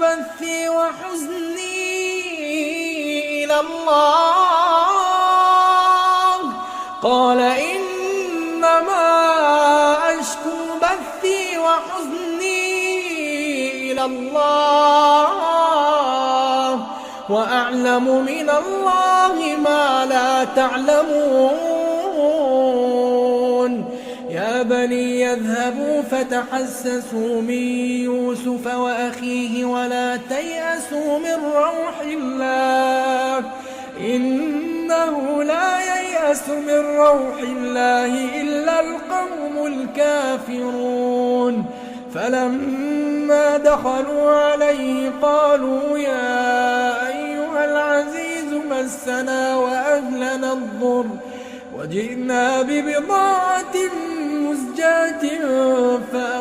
بثي وحزني إلى الله قال إنما أشكو بثي وحزني إلى الله وأعلم من الله ما لا تعلمون يا بني يذهبوا فتحسسوا من يوسف وأخيه ولا تيأسوا من روح الله إنه لا ييأس من روح الله إلا القوم الكافرون فلما دخلوا عليه قالوا يا أيها العزيز مسنا وأهلنا الضر وجئنا ببضاعة مزجاة